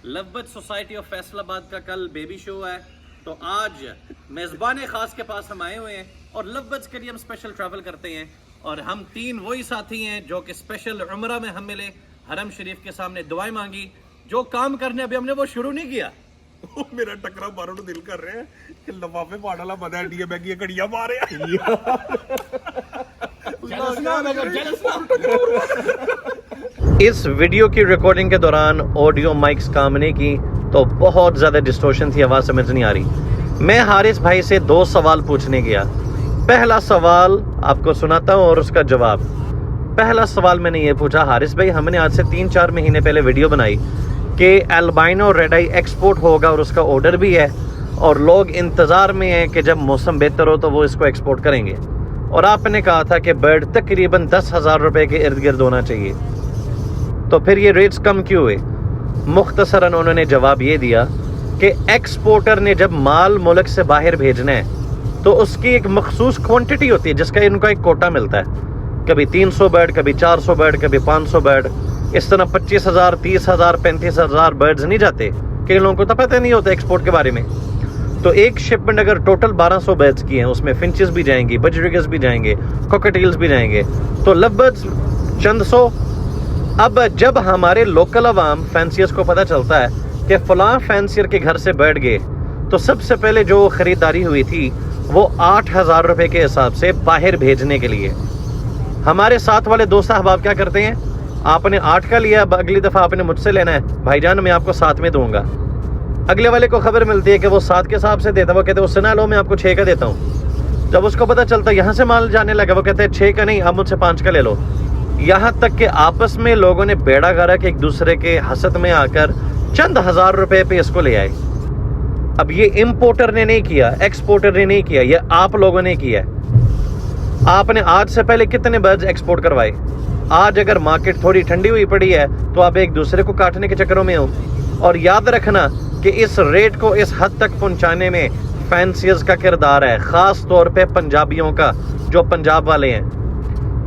लवबत society of Faisalabad का कल baby show है, तो आज मेज़बान खास के पास हम आए हुए हैं और लवबत के लिए हम स्पेशल ट्रैवल करते हैं। और हम तीन वही साथी हैं जो कि स्पेशल उम्रा में हम मिले, हरम शरीफ के सामने दुआएं मांगी। जो काम करने अभी हमने वो शुरू नहीं किया। मेरा टकरा मारो तो दिल कर रहा है कि लफाफे पाड़ा बंदा इंडिया बैग ये घड़ियां मारे इस वीडियो की रिकॉर्डिंग के दौरान ऑडियो माइक्स काम नहीं की, तो बहुत ज़्यादा डिस्टॉर्शन थी, आवाज़ समझ नहीं आ रही। मैं हारिस भाई से 2 सवाल पूछने गया। पहला सवाल आपको सुनाता हूँ और उसका जवाब। पहला सवाल मैंने ये पूछा, हारिस भाई हमने आज से 3-4 महीने पहले वीडियो बनाई कि एल्बाइनो रेड आई एक्सपोर्ट होगा और उसका ऑर्डर भी है और लोग इंतज़ार में हैं कि जब मौसम बेहतर हो तो वो इसको एक्सपोर्ट करेंगे। और आपने कहा था कि बर्ड तकरीबन 10,000 रुपये के इर्द गिर्द होना चाहिए, तो फिर ये रेट्स कम क्यों हुए? मुख्तसरन उन्होंने जवाब ये दिया कि एक्सपोर्टर ने जब माल मुल्क से बाहर भेजना है तो उसकी एक मखसूस क्वांटिटी होती है जिसका इनको एक कोटा मिलता है। कभी 300 बर्ड, कभी 400 बर्ड, कभी 500 बर्ड, इस तरह 25,000, 30,000, 35,000 बर्ड्स नहीं जाते। कई लोगों को तो पता नहीं होता एक्सपोर्ट के बारे में। तो एक शिपमेंट अगर टोटल 1200 बर्ड्स की हैं, उसमें फिंचेस भी जाएंगी, बजरिगस भी जाएंगे, कॉकटेल्स भी जाएंगे, तो लव बर्ड्स चंद सौ। अब जब हमारे लोकल अवाम फैंसियर्स को पता चलता है कि फलां फैंसियर के घर से बैठ गए, तो सबसे पहले जो ख़रीदारी हुई थी वो 8,000 रुपये के हिसाब से बाहर भेजने के लिए। हमारे साथ वाले दोस्त अहबाब क्या करते हैं, आपने 8 का लिया, अब अगली दफ़ा आपने मुझसे लेना है, भाईजान मैं आपको 7 में दूंगा। अगले वाले को खबर मिलती है कि वो 7 के हिसाब से देता, वो कहते हैं उससे ना लो, मैं आपको 6 का देता हूँ। जब उसको पता चलता यहाँ से माल जाने लगा, वो कहते हैं 6 का नहीं, अब मुझसे 5 का ले लो। यहाँ तक कि आपस में लोगों ने बेड़ा गारा कि एक दूसरे के हसद में आकर चंद हज़ार रुपए पे इसको ले आए। अब ये इम्पोर्टर ने नहीं किया, एक्सपोर्टर ने नहीं किया, ये आप लोगों ने किया। आपने आज से पहले कितने बर्ड्स एक्सपोर्ट करवाए? आज अगर मार्केट थोड़ी ठंडी हुई पड़ी है तो आप एक दूसरे को काटने के चक्करों में हो। और याद रखना कि इस रेट को इस हद तक पहुंचाने में फैंसियर्स का किरदार है, ख़ास तौर पे पंजाबियों का, जो पंजाब वाले हैं।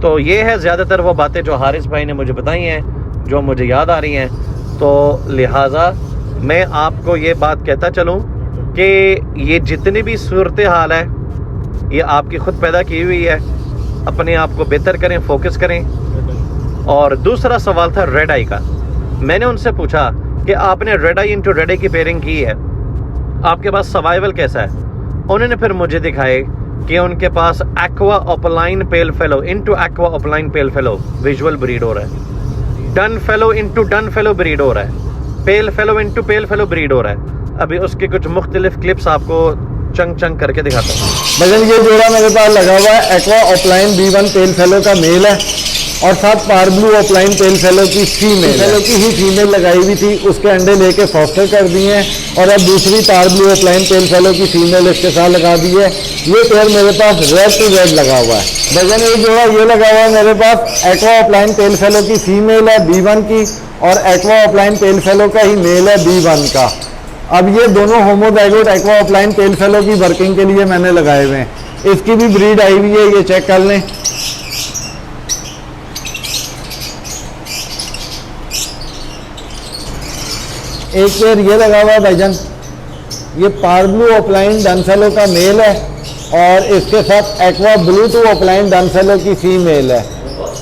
तो ये है ज़्यादातर वो बातें जो हारिस भाई ने मुझे बताई हैं, जो मुझे याद आ रही हैं। तो लिहाजा मैं आपको ये बात कहता चलूँ कि ये जितनी भी सूरत हाल है ये आपकी खुद पैदा की हुई है। अपने आप को बेहतर करें, फोकस करें। और दूसरा सवाल था रेड आई का। मैंने उनसे पूछा कि आपने रेड आई इंटू रेड आई की पेयरिंग की है, आपके पास सर्वाइवल कैसा है? उन्होंने फिर मुझे दिखाए कि उनके पास aqua opaline pale fallow into aqua opaline pale fallow visual breed हो रहा है, dun fallow into dun fallow breed हो रहा है, pale fallow into pale fallow breed हो रहा है। अभी उसके कुछ मुख्तलिफ क्लिप्स आपको चंग चंग करके दिखाता हूँ। भजन ये जोड़ा मेरे पास लगा हुआ है, एक्वा ओपलाइन B1 पेल फेलो का मेल है और साथ पारब्लू ओपलाइन पेल फेलो की फीमेल फेलो की ही फीमेल लगाई हुई थी, उसके अंडे लेके फॉस्टर कर दिए हैं और अब दूसरी पारब्लू ओपलाइन पेल फेलो की फीमेल इसके साथ लगा दी है। ये पेयर मेरे पास रेड टू रेड लगा हुआ है। भजन एक जोड़ा ये लगा हुआ है मेरे पास, एक्वा ओपलाइन पेल फेलो की फीमेल है B1 की और एक्वा ओपलाइन पेल फेलो का ही मेल है B1 का। अब ये दोनों homozygote aqua opaline pale fallow की वर्किंग के लिए मैंने लगाए हुए हैं। इसकी भी ब्रीड आई हुई है, ये चेक कर लें। एक पेयर ये लगा हुआ है भाईजान, ये पारब्लू ओपलाइन डनफेलो का मेल है और इसके साथ एक्वा ब्लू टू ओपलाइन डनफेलो की फीमेल है।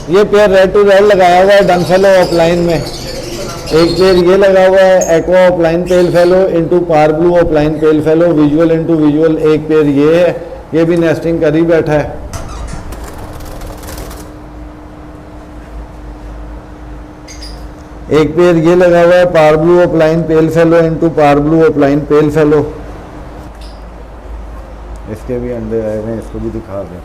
ये पेयर रेड टू रेड लगाया हुआ है डनफेलो ओपलाइन में। एक पेयर ये लगा हुआ है aqua opaline pale fallow into पारब्लू opaline pale fallow visual into visual. एक पेयर ये है, ये भी नेस्टिंग कर ही बैठा है। एक पेयर ये लगा हुआ है parblue opaline pale fallow into पारब्लू opaline pale fellow. इसके भी अंडे आए हैं, इसको भी दिखा दें।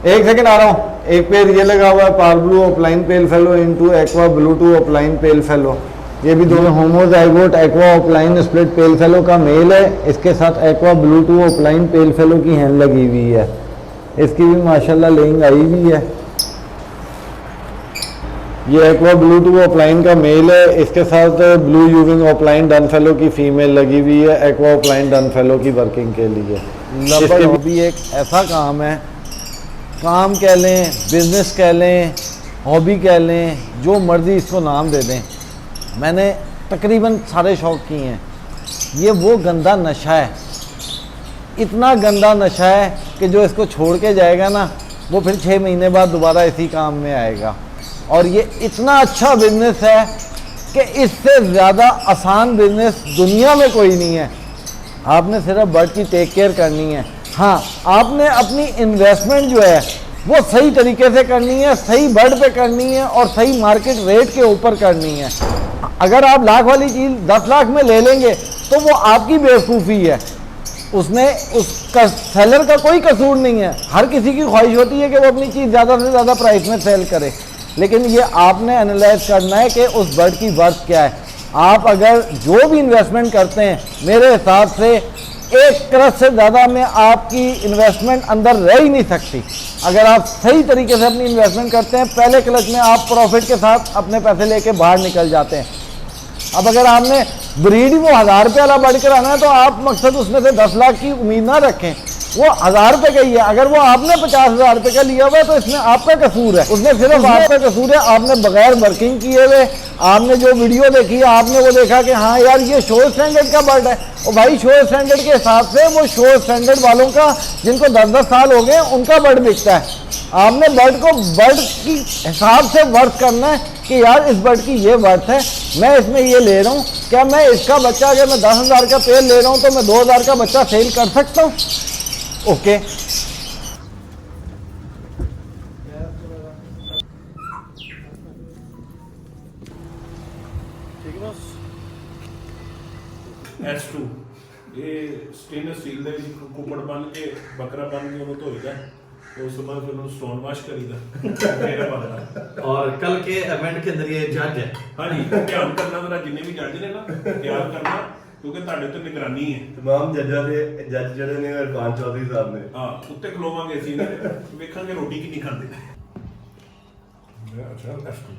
एक सेकंड आ रहा हूँ। एक पेयर ये लगा हुआ है parblue opaline pale fallow into aqua blue to opaline pale fallow. ये भी दोनों homozygote aqua opaline split pale fallow का मेल है, इसके साथ aqua blue to opaline pale fallow की हैन लगी हुई है। इसकी भी माशाल्लाह लेइंग आई हुई है। ये एक्वा ब्लू टू ओपलाइन का मेल है, इसके साथ ब्लू यूविंग ओपलाइन डनफेलो की फीमेल लगी हुई है एक्वा ओपलाइन डनफेलो की वर्किंग के लिए। इसके भी एक ऐसा काम है, काम कह लें, बिजनेस कह लें, हॉबी कह लें, जो मर्जी इसको नाम दे दें, मैंने तकरीबन सारे शौक किए हैं। ये वो गंदा नशा है, इतना गंदा नशा है कि जो इसको छोड़ के जाएगा ना, वो फिर 6 महीने बाद दोबारा इसी काम में आएगा। और ये इतना अच्छा बिजनेस है कि इससे ज़्यादा आसान बिजनेस दुनिया में कोई नहीं है। आपने सिर्फ बर्ड की टेक केयर करनी है। हाँ, आपने अपनी इन्वेस्टमेंट जो है वो सही तरीके से करनी है, सही बर्ड पे करनी है और सही मार्केट रेट के ऊपर करनी है। अगर आप लाख वाली चीज़ 10 लाख में ले लेंगे तो वो आपकी बेवकूफ़ी है, उसने उसका सेलर का कोई कसूर नहीं है। हर किसी की ख्वाहिश होती है कि वो अपनी चीज़ ज़्यादा से ज़्यादा प्राइस में सेल करे, लेकिन ये आपने एनालाइज करना है कि उस बर्ड की वर्थ क्या है। आप अगर जो भी इन्वेस्टमेंट करते हैं, मेरे हिसाब से 1 करोड़ से ज़्यादा में आपकी इन्वेस्टमेंट अंदर रह ही नहीं सकती। अगर आप सही तरीके से अपनी इन्वेस्टमेंट करते हैं, पहले क्लच में आप प्रॉफिट के साथ अपने पैसे लेके बाहर निकल जाते हैं। अब अगर आपने ब्रीड वो 1000 रुपये वाला बढ़ कराना है तो आप मकसद उसमें से 10 लाख की उम्मीद ना रखें, वो 1000 रुपये का ही है। अगर वो आपने 50,000 रुपये का लिया हुआ है तो इसमें आपका कसूर है, उसमें सिर्फ आपका कसूर है। आपने बगैर वर्किंग किए हुए, आपने जो वीडियो देखी है, आपने वो देखा कि हाँ यार ये शो स्टैंडर्ड का बर्ड है, और भाई शो स्टैंडर्ड के हिसाब से वो शो स्टैंडर्ड वालों का, जिनको 10-10 साल हो गए, उनका बर्ड बिकता है। आपने बर्ड को बर्ड की हिसाब से वर्थ करना है कि यार इस बर्ड की ये वर्थ है, मैं इसमें ये ले रहा हूँ, क्या मैं इसका बच्चा अगर मैं 10,000 का पेड़ ले रहा हूँ तो मैं 2,000 का बच्चा सेल कर सकता हूँ? ओके। S2 ਇਹ ਸਟੇਨਲੈਸ ਸਟੀਲ ਦੇ ਵਿੱਚ ਕੁੱਕੜ ਬਣ ਕੇ ਬੱਕਰਾ ਬਣ ਕੇ ਉਹਨੂੰ ਧੋਈਦਾ, ਉਸ ਤੋਂ ਬਾਅਦ ਫਿਰ ਉਹਨੂੰ ਸਟੋਨ ਵਾਸ਼ ਕਰੀਦਾ, ਫਿਰ ਬਣਦਾ। और कल के इवेंट के अंदर ये जज है। ਹਾਂਜੀ, ਧਿਆਨ ਕਰਨਾ ਮੇਰਾ, ਜਿੰਨੇ ਵੀ ਜੱਜ ਨੇ ਨਾ ਧਿਆਨ ਕਰਨਾ, ਕਿਉਂਕਿ ਤੁਹਾਡੇ ਉੱਤੇ ਨਿਗਰਾਨੀ ਹੈ। तमाम जजा ਦੇ ਜੱਜ ਜਿਹੜੇ ਨੇ ਇਰਫਾਨ ਚੌਧਰੀ ਸਾਹਿਬ ਨੇ। ਹਾਂ, ਉੱਤੇ ਖਲੋਵਾਂਗੇ ਅਸੀਂ, ਵੇਖਾਂਗੇ ਰੋਟੀ ਕਿੰਨੀ ਖਾਂਦੇ। ਅੱਛਾ, S2